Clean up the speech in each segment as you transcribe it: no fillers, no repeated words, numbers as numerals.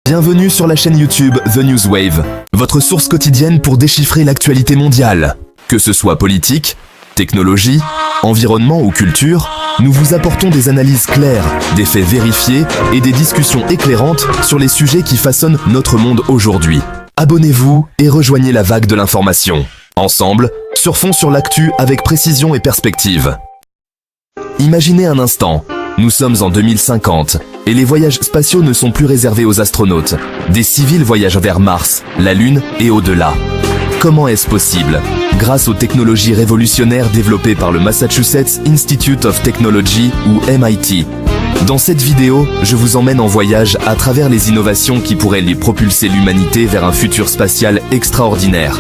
Bienvenue sur la chaîne YouTube The Newswave, votre source quotidienne pour déchiffrer l'actualité mondiale. Que ce soit politique, technologie, environnement ou culture, nous vous apportons des analyses claires, des faits vérifiés et des discussions éclairantes sur les sujets qui façonnent notre monde aujourd'hui. Abonnez-vous et rejoignez la vague de l'information. Ensemble, surfons sur l'actu avec précision et perspective. Imaginez un instant, nous sommes en 2050 et les voyages spatiaux ne sont plus réservés aux astronautes. Des civils voyagent vers Mars, la Lune et au-delà. Comment est-ce possible? Grâce aux technologies révolutionnaires développées par le Massachusetts Institute of Technology ou MIT. Dans cette vidéo, je vous emmène en voyage à travers les innovations qui pourraient propulser l'humanité vers un futur spatial extraordinaire.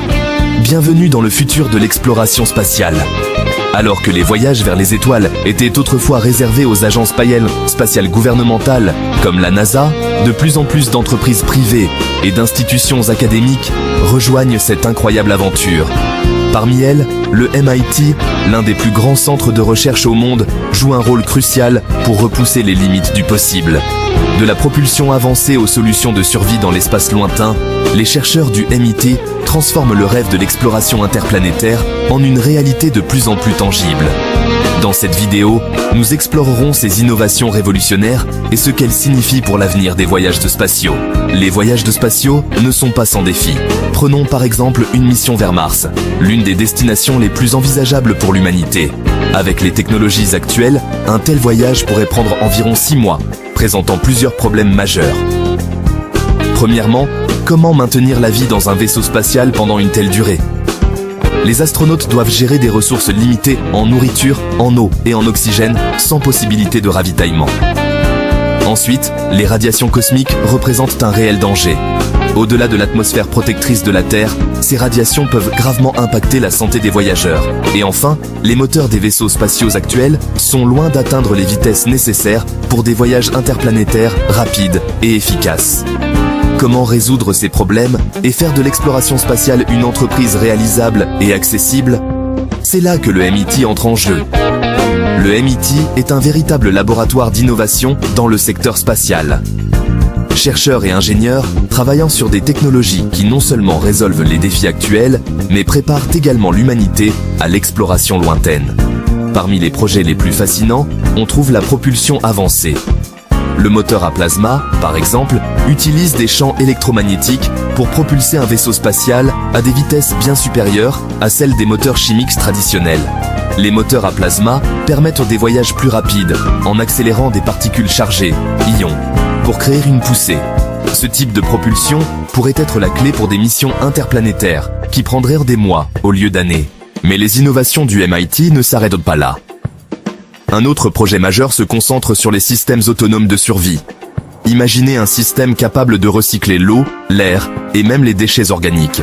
Bienvenue dans le futur de l'exploration spatiale. Alors que les voyages vers les étoiles étaient autrefois réservés aux agences spatiales gouvernementales, comme la NASA, de plus en plus d'entreprises privées et d'institutions académiques rejoignent cette incroyable aventure. Parmi elles, le MIT, l'un des plus grands centres de recherche au monde, joue un rôle crucial pour repousser les limites du possible. De la propulsion avancée aux solutions de survie dans l'espace lointain, les chercheurs du MIT transforment le rêve de l'exploration interplanétaire en une réalité de plus en plus tangible. Dans cette vidéo, nous explorerons ces innovations révolutionnaires et ce qu'elles signifient pour l'avenir des voyages spatiaux. Les voyages spatiaux ne sont pas sans défis. Prenons par exemple une mission vers Mars, l'une des destinations les plus envisageables pour l'humanité. Avec les technologies actuelles, un tel voyage pourrait prendre environ 6 mois, présentant plusieurs problèmes majeurs. Premièrement, comment maintenir la vie dans un vaisseau spatial pendant une telle durée? Les astronautes doivent gérer des ressources limitées en nourriture, en eau et en oxygène, sans possibilité de ravitaillement. Ensuite, les radiations cosmiques représentent un réel danger. Au-delà de l'atmosphère protectrice de la Terre, ces radiations peuvent gravement impacter la santé des voyageurs. Et enfin, les moteurs des vaisseaux spatiaux actuels sont loin d'atteindre les vitesses nécessaires pour des voyages interplanétaires rapides et efficaces. Comment résoudre ces problèmes et faire de l'exploration spatiale une entreprise réalisable et accessible? C'est là que le MIT entre en jeu. Le MIT est un véritable laboratoire d'innovation dans le secteur spatial. Chercheurs et ingénieurs travaillant sur des technologies qui non seulement résolvent les défis actuels, mais préparent également l'humanité à l'exploration lointaine. Parmi les projets les plus fascinants, on trouve la propulsion avancée. Le moteur à plasma, par exemple, utilise des champs électromagnétiques pour propulser un vaisseau spatial à des vitesses bien supérieures à celles des moteurs chimiques traditionnels. Les moteurs à plasma permettent des voyages plus rapides en accélérant des particules chargées, ions, pour créer une poussée. Ce type de propulsion pourrait être la clé pour des missions interplanétaires qui prendraient des mois au lieu d'années. Mais les innovations du MIT ne s'arrêtent pas là. Un autre projet majeur se concentre sur les systèmes autonomes de survie. Imaginez un système capable de recycler l'eau, l'air et même les déchets organiques.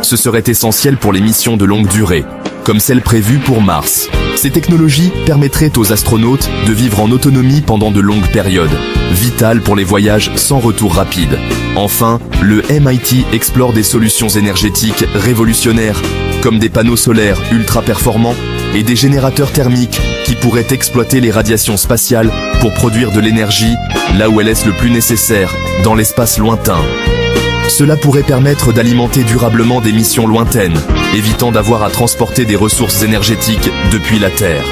Ce serait essentiel pour les missions de longue durée, comme celle prévue pour Mars. Ces technologies permettraient aux astronautes de vivre en autonomie pendant de longues périodes, vitales pour les voyages sans retour rapide. Enfin, le MIT explore des solutions énergétiques révolutionnaires, comme des panneaux solaires ultra performants et des générateurs thermiques qui pourraient exploiter les radiations spatiales pour produire de l'énergie là où elle est le plus nécessaire, dans l'espace lointain. Cela pourrait permettre d'alimenter durablement des missions lointaines, évitant d'avoir à transporter des ressources énergétiques depuis la Terre.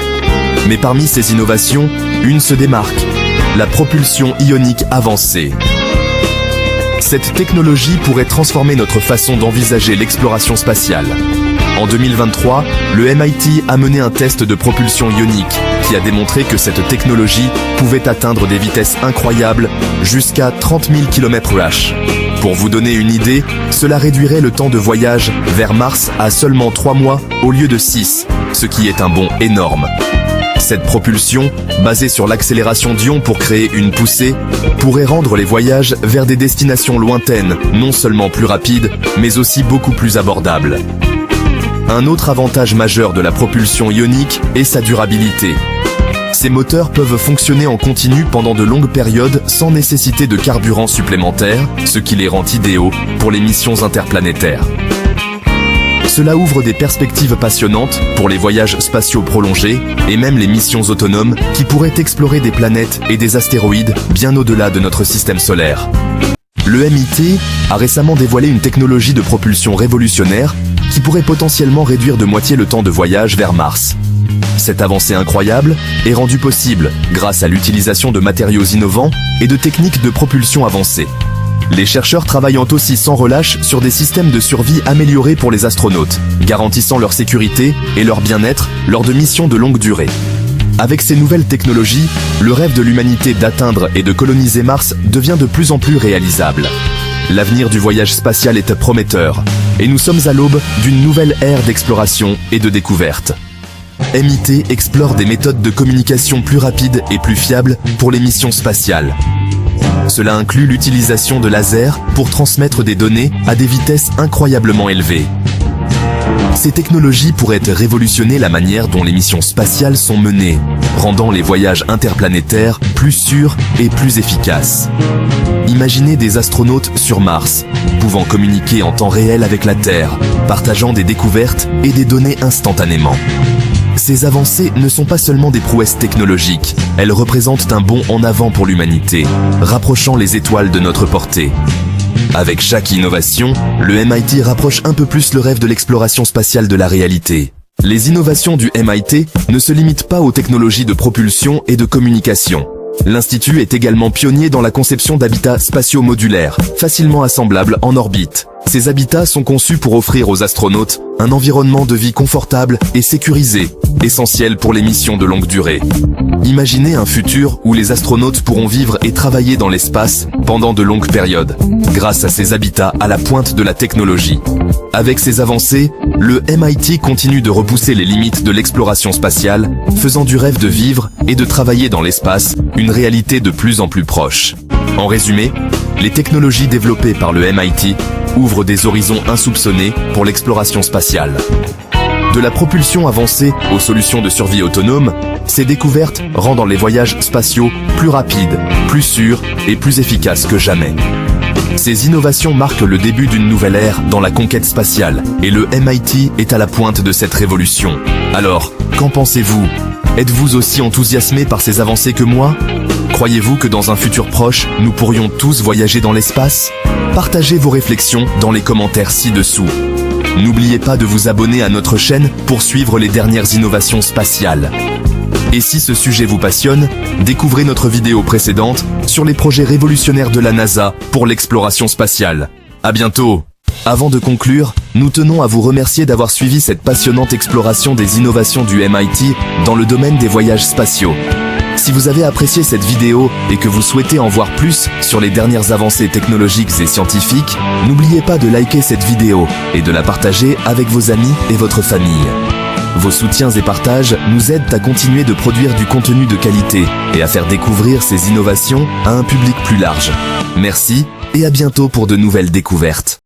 Mais parmi ces innovations, une se démarque, la propulsion ionique avancée. Cette technologie pourrait transformer notre façon d'envisager l'exploration spatiale. En 2023, le MIT a mené un test de propulsion ionique qui a démontré que cette technologie pouvait atteindre des vitesses incroyables jusqu'à 30 000 km/h. Pour vous donner une idée, cela réduirait le temps de voyage vers Mars à seulement 3 mois au lieu de 6, ce qui est un bond énorme. Cette propulsion, basée sur l'accélération d'ions pour créer une poussée, pourrait rendre les voyages vers des destinations lointaines non seulement plus rapides, mais aussi beaucoup plus abordables. Un autre avantage majeur de la propulsion ionique est sa durabilité. Ces moteurs peuvent fonctionner en continu pendant de longues périodes sans nécessité de carburant supplémentaire, ce qui les rend idéaux pour les missions interplanétaires. Cela ouvre des perspectives passionnantes pour les voyages spatiaux prolongés et même les missions autonomes qui pourraient explorer des planètes et des astéroïdes bien au-delà de notre système solaire. Le MIT a récemment dévoilé une technologie de propulsion révolutionnaire qui pourrait potentiellement réduire de moitié le temps de voyage vers Mars. Cette avancée incroyable est rendue possible grâce à l'utilisation de matériaux innovants et de techniques de propulsion avancées. Les chercheurs travaillant aussi sans relâche sur des systèmes de survie améliorés pour les astronautes, garantissant leur sécurité et leur bien-être lors de missions de longue durée. Avec ces nouvelles technologies, le rêve de l'humanité d'atteindre et de coloniser Mars devient de plus en plus réalisable. L'avenir du voyage spatial est prometteur, et nous sommes à l'aube d'une nouvelle ère d'exploration et de découverte. MIT explore des méthodes de communication plus rapides et plus fiables pour les missions spatiales. Cela inclut l'utilisation de lasers pour transmettre des données à des vitesses incroyablement élevées. Ces technologies pourraient révolutionner la manière dont les missions spatiales sont menées, rendant les voyages interplanétaires plus sûrs et plus efficaces. Imaginez des astronautes sur Mars, pouvant communiquer en temps réel avec la Terre, partageant des découvertes et des données instantanément. Ces avancées ne sont pas seulement des prouesses technologiques, elles représentent un bond en avant pour l'humanité, rapprochant les étoiles de notre portée. Avec chaque innovation, le MIT rapproche un peu plus le rêve de l'exploration spatiale de la réalité. Les innovations du MIT ne se limitent pas aux technologies de propulsion et de communication. L'Institut est également pionnier dans la conception d'habitats spatiaux modulaires, facilement assemblables en orbite. Ces habitats sont conçus pour offrir aux astronautes un environnement de vie confortable et sécurisé, essentiel pour les missions de longue durée. Imaginez un futur où les astronautes pourront vivre et travailler dans l'espace pendant de longues périodes, grâce à ces habitats à la pointe de la technologie. Avec ces avancées, le MIT continue de repousser les limites de l'exploration spatiale, faisant du rêve de vivre et de travailler dans l'espace une réalité de plus en plus proche. En résumé, les technologies développées par le MIT ouvrent des horizons insoupçonnés pour l'exploration spatiale. De la propulsion avancée aux solutions de survie autonome, ces découvertes rendent les voyages spatiaux plus rapides, plus sûrs et plus efficaces que jamais. Ces innovations marquent le début d'une nouvelle ère dans la conquête spatiale et le MIT est à la pointe de cette révolution. Alors, qu'en pensez-vous ? Êtes-vous aussi enthousiasmé par ces avancées que moi ? Croyez-vous que dans un futur proche, nous pourrions tous voyager dans l'espace ? Partagez vos réflexions dans les commentaires ci-dessous. N'oubliez pas de vous abonner à notre chaîne pour suivre les dernières innovations spatiales. Et si ce sujet vous passionne, découvrez notre vidéo précédente sur les projets révolutionnaires de la NASA pour l'exploration spatiale. À bientôt! Avant de conclure, nous tenons à vous remercier d'avoir suivi cette passionnante exploration des innovations du MIT dans le domaine des voyages spatiaux. Si vous avez apprécié cette vidéo et que vous souhaitez en voir plus sur les dernières avancées technologiques et scientifiques, n'oubliez pas de liker cette vidéo et de la partager avec vos amis et votre famille. Vos soutiens et partages nous aident à continuer de produire du contenu de qualité et à faire découvrir ces innovations à un public plus large. Merci et à bientôt pour de nouvelles découvertes.